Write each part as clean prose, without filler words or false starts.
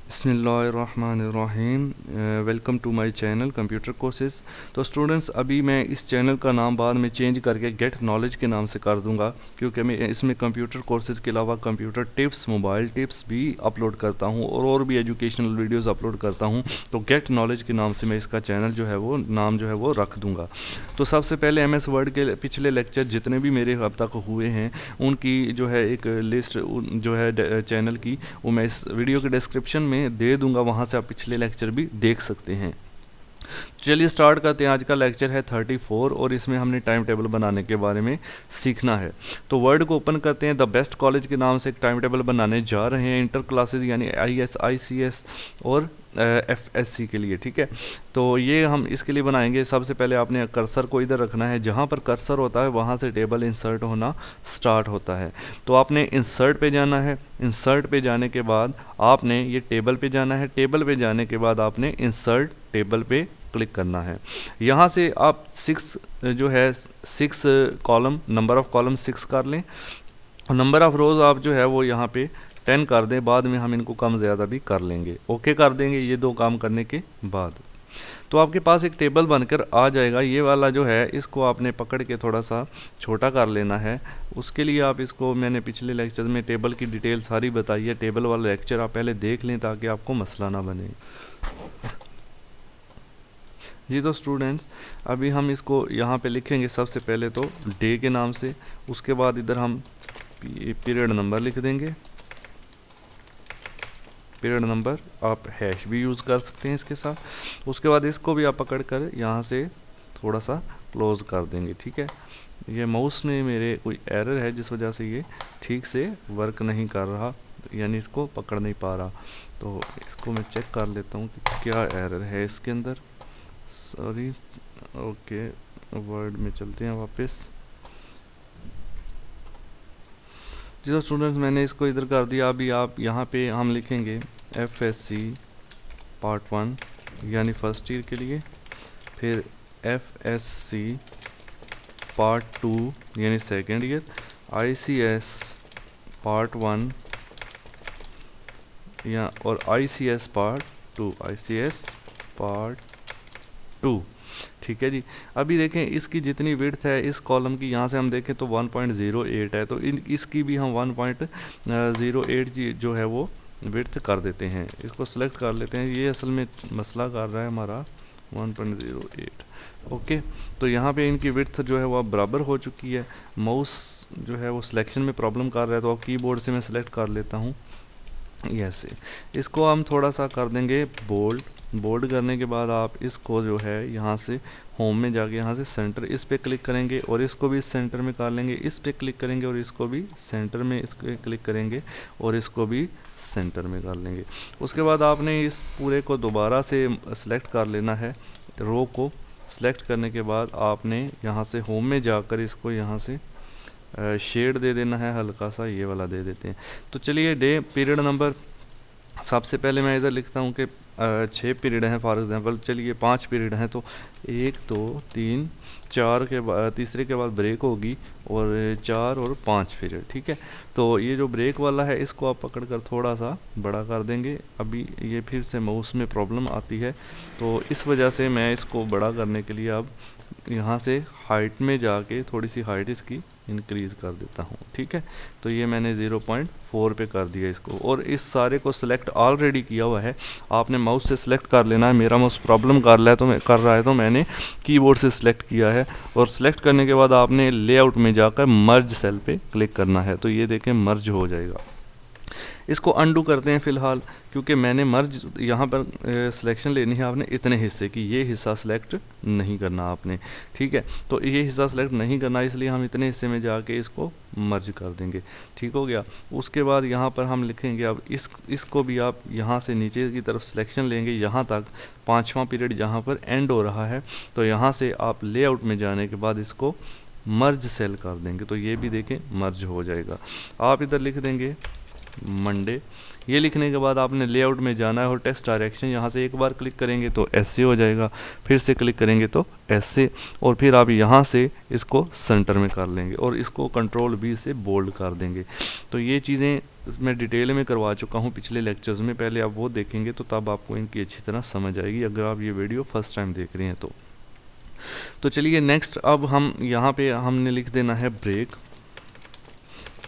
बिस्मिल्लाहिर्रहमानिर्रहीम। Welcome to my channel computer courses. तो students, अभी मैं इस चैनल का नाम बाद में चेंज करके गेट नॉलेज के नाम से कर दूंगा, क्योंकि मैं इसमें कंप्यूटर कोर्सेज के अलावा कंप्यूटर टिप्स, मोबाइल टिप्स भी अपलोड करता हूं और भी एजुकेशनल वीडियोस अपलोड करता हूं। तो गेट नॉलेज के नाम से मैं इसका चैनल जो है वो नाम जो है वो रख दूँगा। तो सबसे पहले MS वर्ड के पिछले लेक्चर जितने भी मेरे अब तक हुए हैं उनकी जो है एक लिस्ट जो है चैनल की, वो मैं इस वीडियो के डिस्क्रिप्शन में दे दूंगा, वहां से आप पिछले लेक्चर भी देख सकते हैं। चलिए स्टार्ट करते हैं। आज का लेक्चर है 34 और इसमें हमने टाइम टेबल बनाने के बारे में सीखना है। तो वर्ड को ओपन करते हैं। द बेस्ट कॉलेज के नाम से एक टाइम टेबल बनाने जा रहे हैं इंटर क्लासेज यानी IS ICS और FSC के लिए। ठीक है, तो ये हम इसके लिए बनाएंगे। सबसे पहले आपने कर्सर को इधर रखना है, जहाँ पर कर्सर होता है वहाँ से टेबल इंसर्ट होना स्टार्ट होता है। तो आपने इंसर्ट पे जाना है। इंसर्ट पे जाने के बाद आपने ये टेबल पे जाना है। टेबल पे जाने के बाद आपने इंसर्ट टेबल पे क्लिक करना है। यहाँ से आप 6 कॉलम, नंबर ऑफ कॉलम 6 कर लें। नंबर ऑफ रोज आप जो है वो यहाँ पे 10 कर दें। बाद में हम इनको कम ज़्यादा भी कर लेंगे, ओके कर देंगे ये दो काम करने के बाद। तो आपके पास एक टेबल बनकर आ जाएगा। ये वाला जो है इसको आपने पकड़ के थोड़ा सा छोटा कर लेना है। उसके लिए आप इसको, मैंने पिछले लेक्चर में टेबल की डिटेल सारी बताई है, टेबल वाला लेक्चर आप पहले देख लें ताकि आपको मसला ना बने। जी तो स्टूडेंट्स, अभी हम इसको यहाँ पे लिखेंगे सबसे पहले तो डे के नाम से। उसके बाद इधर हम पीरियड नंबर लिख देंगे। पीरियड नंबर आप हैश भी यूज़ कर सकते हैं इसके साथ। उसके बाद इसको भी आप पकड़ कर यहाँ से थोड़ा सा क्लोज कर देंगे। ठीक है, ये माउस में मेरे कोई एरर है जिस वजह से ये ठीक से वर्क नहीं कर रहा, यानी इसको पकड़ नहीं पा रहा। तो इसको मैं चेक कर लेता हूँ कि क्या एरर है इसके अंदर। सॉरी, ओके, वर्ड में चलते हैं वापस। जी तो स्टूडेंट्स, मैंने इसको इधर कर दिया। अभी आप यहाँ पे हम लिखेंगे FSC पार्ट 1 यानी फर्स्ट ईयर के लिए, फिर FSC पार्ट 2 यानी सेकेंड ईयर, ICS पार्ट 1 या और ICS पार्ट 2, ICS पार्ट 2। ठीक है जी। अभी देखें इसकी जितनी विड्थ है इस कॉलम की, यहाँ से हम देखें तो 1.08 है। तो इसकी भी हम 1.08 जो है वो विड्थ कर देते हैं। इसको सेलेक्ट कर लेते हैं। ये असल में मसला कर रहा है हमारा 1.08। ओके, तो यहाँ पे इनकी विड्थ जो है वो अब बराबर हो चुकी है। माउस जो है वो सिलेक्शन में प्रॉब्लम कर रहा है, तो अब कीबोर्ड से मैं सिलेक्ट कर लेता हूँ ऐसे। इसको हम थोड़ा सा कर देंगे बोल्ड। बोल्ड करने के बाद आप इसको जो है यहाँ से होम में जाके यहाँ से सेंटर, इस पे क्लिक करेंगे और इसको भी सेंटर में कर लेंगे। इस पे क्लिक करेंगे और इसको भी सेंटर में इसको क्लिक करेंगे और इसको भी सेंटर में कर लेंगे। उसके बाद आपने इस पूरे को दोबारा से सिलेक्ट कर लेना है। रो को सिलेक्ट करने के बाद आपने यहाँ से होम में जाकर इसको यहाँ से शेड दे देना है, हल्का सा ये वाला दे देते हैं। तो चलिए डे पीरियड नंबर, सबसे पहले मैं इधर लिखता हूँ कि 6 पीरियड हैं फॉर एग्जांपल। चलिए 5 पीरियड हैं, तो 1 2 3 4 के बाद तीसरे के बाद ब्रेक होगी और 4 और 5 पीरियड। ठीक है, तो ये जो ब्रेक वाला है इसको आप पकड़ कर थोड़ा सा बड़ा कर देंगे। अभी ये फिर से माउस में प्रॉब्लम आती है, तो इस वजह से मैं इसको बड़ा करने के लिए अब यहाँ से हाइट में जाके थोड़ी सी हाइट इसकी इंक्रीज कर देता हूँ। ठीक है, तो ये मैंने 0.4 पे कर दिया इसको, और इस सारे को सिलेक्ट ऑलरेडी किया हुआ है। आपने माउस से सिलेक्ट कर लेना है। मेरा माउस प्रॉब्लम कर रहा है तो मैंने कीबोर्ड से सिलेक्ट किया है। और सिलेक्ट करने के बाद आपने लेआउट में जाकर मर्ज सेल पे क्लिक करना है। तो ये देखें मर्ज हो जाएगा। इसको अंडू करते हैं फ़िलहाल, क्योंकि मैंने मर्ज यहाँ पर सिलेक्शन लेनी है आपने इतने हिस्से की, ये हिस्सा सिलेक्ट नहीं करना आपने। ठीक है, तो ये हिस्सा सिलेक्ट नहीं करना, इसलिए हम इतने हिस्से में जाके इसको मर्ज कर देंगे। ठीक हो गया। उसके बाद यहाँ पर हम लिखेंगे अब इसको भी आप यहाँ से नीचे की तरफ सिलेक्शन लेंगे, यहाँ तक 5वां पीरियड जहाँ पर एंड हो रहा है। तो यहाँ से आप लेआउट में जाने के बाद इसको मर्ज सेल कर देंगे, तो ये भी देखें मर्ज हो जाएगा। आप इधर लिख देंगे मंडे, ये लिखने के बाद आपने लेआउट में जाना है और टेक्स्ट डायरेक्शन यहाँ से एक बार क्लिक करेंगे तो ऐसे हो जाएगा, फिर से क्लिक करेंगे तो ऐसे, और फिर आप यहाँ से इसको सेंटर में कर लेंगे और इसको कंट्रोल V से बोल्ड कर देंगे। तो ये चीज़ें मैं डिटेल में करवा चुका हूँ पिछले लेक्चर्स में, पहले आप वो देखेंगे तो तब आपको इनकी अच्छी तरह समझ आएगी, अगर आप ये वीडियो फर्स्ट टाइम देख रहे हैं तो चलिए नेक्स्ट, अब हम यहाँ पे हमने लिख देना है ब्रेक।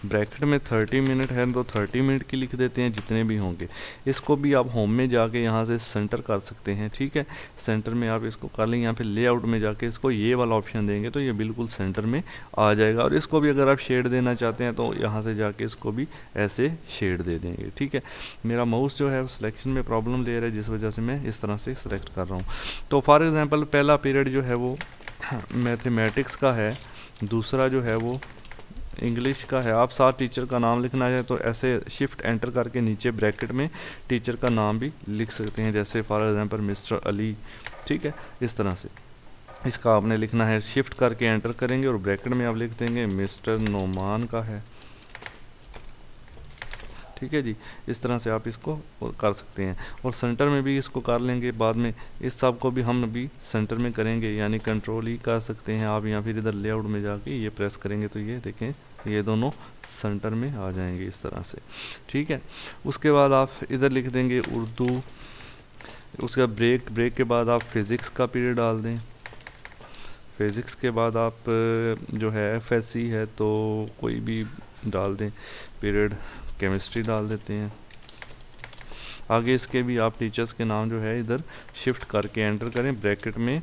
ब्रैकेट में 30 मिनट है तो 30 मिनट की लिख देते हैं, जितने भी होंगे। इसको भी आप होम में जाके यहाँ से सेंटर कर सकते हैं, ठीक है। सेंटर में आप इसको कर लें, यहाँ पे लेआउट में जाके इसको ये वाला ऑप्शन देंगे तो ये बिल्कुल सेंटर में आ जाएगा। और इसको भी अगर आप शेड देना चाहते हैं तो यहाँ से जाके इसको भी ऐसे शेड दे देंगे, ठीक है। मेरा माउस जो है सिलेक्शन में प्रॉब्लम ले रहा है, जिस वजह से मैं इस तरह से सिलेक्ट कर रहा हूँ। तो फॉर एग्जाम्पल पहला पीरियड जो है वो मैथमेटिक्स का है, दूसरा जो है वो इंग्लिश का है। आप साथ टीचर का नाम लिखना है तो ऐसे शिफ्ट एंटर करके नीचे ब्रैकेट में टीचर का नाम भी लिख सकते हैं, जैसे फॉर एग्जांपल मिस्टर अली, ठीक है। इस तरह से इसका आपने लिखना है, शिफ्ट करके एंटर करेंगे और ब्रैकेट में आप लिख देंगे मिस्टर नोमान का है, ठीक है जी। इस तरह से आप इसको कर सकते हैं और सेंटर में भी इसको कर लेंगे बाद में। इस सब को भी हम अभी सेंटर में करेंगे, यानी कंट्रोल ही कर सकते हैं आप, या फिर इधर लेआउट में जाके ये प्रेस करेंगे तो ये देखें ये दोनों सेंटर में आ जाएंगे इस तरह से, ठीक है। उसके बाद आप इधर लिख देंगे उर्दू। उसके बाद ब्रेक के बाद आप फिज़िक्स का पीरियड डाल दें। फिज़िक्स के बाद आप जो है FSC है तो कोई भी डाल दें पीरियड, केमिस्ट्री डाल देते हैं। आगे इसके भी आप टीचर्स के नाम जो है इधर शिफ्ट करके एंटर करें, ब्रैकेट में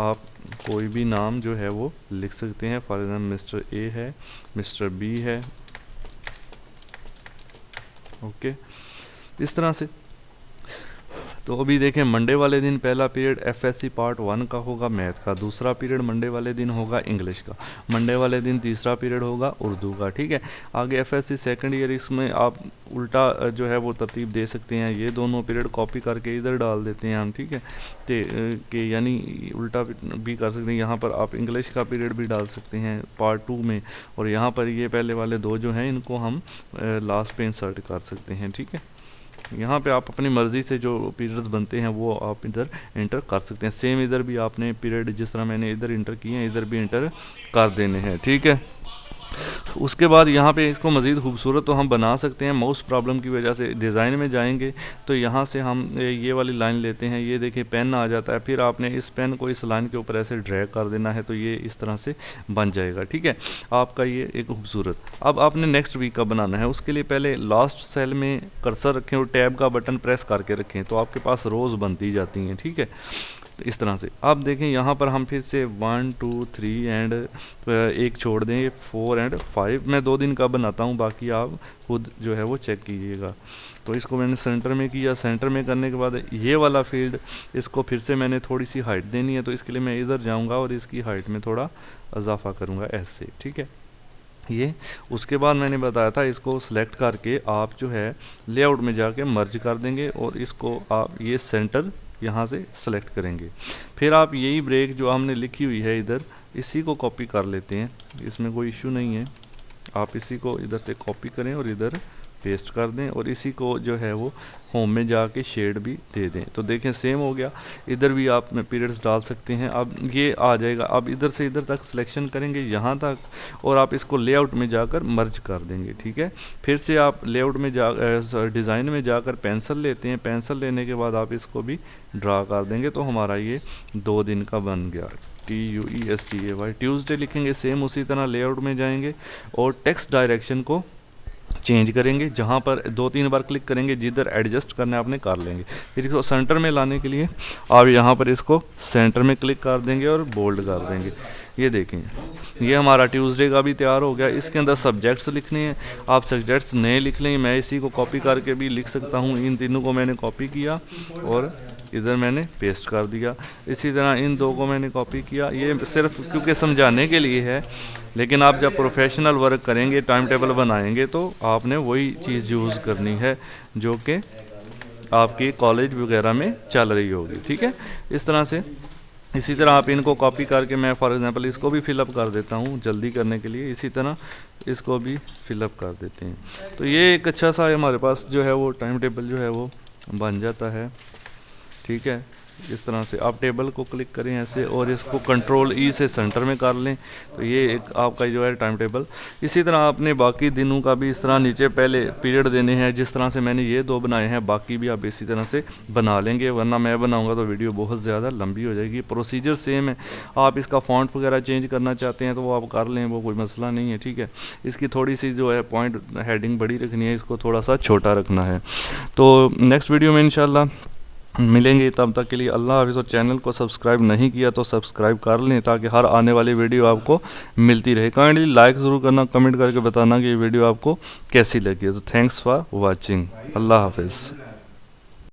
आप कोई भी नाम जो है वो लिख सकते हैं। फॉर एग्जाम्पल मिस्टर A है, मिस्टर B है, ओके। इस तरह से तो अभी देखें मंडे वाले दिन पहला पीरियड FSC पार्ट 1 का होगा मैथ का, दूसरा पीरियड मंडे वाले दिन होगा इंग्लिश का, मंडे वाले दिन तीसरा पीरियड होगा उर्दू का, ठीक है। आगे FSC सेकंड ईयर, इसमें आप उल्टा जो है वो तरतीब दे सकते हैं, ये दोनों पीरियड कॉपी करके इधर डाल देते हैं हम, ठीक है। कि यानी उल्टा भी कर सकते हैं, यहाँ पर आप इंग्लिश का पीरियड भी डाल सकते हैं पार्ट 2 में, और यहाँ पर ये पहले वाले दो जो हैं इनको हम लास्ट पे इंसर्ट कर सकते हैं, ठीक है। यहाँ पे आप अपनी मर्ज़ी से जो पीरियड्स बनते हैं वो आप इधर इंटर कर सकते हैं। सेम इधर भी आपने पीरियड जिस तरह मैंने इधर इंटर किए हैं इधर भी इंटर कर देने हैं, ठीक है। उसके बाद यहाँ पे इसको मज़ीद खूबसूरत तो हम बना सकते हैं, माउस प्रॉब्लम की वजह से डिज़ाइन में जाएंगे तो यहाँ से हम ये वाली लाइन लेते हैं, ये देखिए पेन आ जाता है, फिर आपने इस पेन को इस लाइन के ऊपर ऐसे ड्रैग कर देना है तो ये इस तरह से बन जाएगा, ठीक है आपका ये एक खूबसूरत। अब आपने नेक्स्ट वीक का बनाना है, उसके लिए पहले लास्ट सेल में कर्सर रखें और टैब का बटन प्रेस करके रखें तो आपके पास रोज़ बनती जाती हैं, ठीक है। तो इस तरह से आप देखें यहाँ पर हम फिर से 1 2 3 एंड एक छोड़ दें 4 एंड 5। मैं 2 दिन का बनाता हूँ, बाकी आप खुद जो है वो चेक कीजिएगा। तो इसको मैंने सेंटर में किया, सेंटर में करने के बाद ये वाला फील्ड इसको फिर से मैंने थोड़ी सी हाइट देनी है तो इसके लिए मैं इधर जाऊँगा और इसकी हाइट में थोड़ा इजाफा करूँगा ऐसे, ठीक है ये। उसके बाद मैंने बताया था इसको सिलेक्ट करके आप जो है लेआउट में जाके मर्ज कर देंगे और इसको आप ये सेंटर यहाँ से सेलेक्ट करेंगे। फिर आप यही ब्रेक जो हमने लिखी हुई है इधर इसी को कॉपी कर लेते हैं, इसमें कोई इशू नहीं है। आप इसी को इधर से कॉपी करें और इधर पेस्ट कर दें और इसी को जो है वो होम में जाके शेड भी दे दें तो देखें सेम हो गया। इधर भी आप पीरियड्स डाल सकते हैं, अब ये आ जाएगा। अब इधर से इधर तक सिलेक्शन करेंगे यहाँ तक और आप इसको लेआउट में जाकर मर्ज कर देंगे, ठीक है। फिर से आप लेआउट में डिज़ाइन में जाकर पेंसिल लेते हैं, पेंसिल लेने के बाद आप इसको भी ड्रा कर देंगे तो हमारा ये 2 दिन का बन गया। TUESDAY ट्यूसडे लिखेंगे, सेम उसी तरह लेआउट में जाएंगे और टेक्स्ट डायरेक्शन को चेंज करेंगे, जहाँ पर 2-3 बार क्लिक करेंगे, जिधर एडजस्ट करना है आपने कर लेंगे। फिर इसको सेंटर में लाने के लिए आप यहाँ पर इसको सेंटर में क्लिक कर देंगे और बोल्ड कर देंगे। ये देखेंगे ये हमारा ट्यूसडे का भी तैयार हो गया। इसके अंदर सब्जेक्ट्स लिखने हैं, आप सब्जेक्ट्स नए लिख लेंगे, मैं इसी को कॉपी करके भी लिख सकता हूँ। इन तीनों को मैंने कॉपी किया और इधर मैंने पेस्ट कर दिया। इसी तरह इन 2 को मैंने कॉपी किया, ये सिर्फ क्योंकि समझाने के लिए है, लेकिन आप जब प्रोफेशनल वर्क करेंगे टाइम टेबल बनाएंगे तो आपने वही चीज़ यूज़ करनी है जो कि आपकी कॉलेज वगैरह में चल रही होगी, ठीक है। इस तरह से इसी तरह आप इनको कॉपी करके, मैं फॉर एग्जांपल इसको भी फिलअप कर देता हूँ जल्दी करने के लिए, इसी तरह इसको भी फिलअप कर देते हैं। तो ये एक अच्छा सा हमारे पास जो है वो टाइम टेबल जो है वो बन जाता है। ठीक है, इस तरह से आप टेबल को क्लिक करें ऐसे और इसको कंट्रोल ई से सेंटर में कर लें, तो ये एक आपका जो है टाइम टेबल। इसी तरह आपने बाकी दिनों का भी इस तरह नीचे पहले पीरियड देने हैं, जिस तरह से मैंने ये 2 बनाए हैं, बाकी भी आप इसी तरह से बना लेंगे, वरना मैं बनाऊंगा तो वीडियो बहुत ज़्यादा लंबी हो जाएगी। प्रोसीजर सेम है, आप इसका फॉन्ट वगैरह चेंज करना चाहते हैं तो वो आप कर लें, वो कोई मसला नहीं है। ठीक है, इसकी थोड़ी सी जो है पॉइंट हेडिंग बड़ी रखनी है, इसको थोड़ा सा छोटा रखना है। तो नेक्स्ट वीडियो में इंशाल्लाह मिलेंगे, तब तक के लिए अल्लाह हाफ़िज़। और चैनल को सब्सक्राइब नहीं किया तो सब्सक्राइब कर लें ताकि हर आने वाली वीडियो आपको मिलती रहे। काइंडली लाइक ज़रूर करना, कमेंट करके बताना कि ये वीडियो आपको कैसी लगी है। तो थैंक्स फॉर वाचिंग, अल्लाह हाफ़िज़।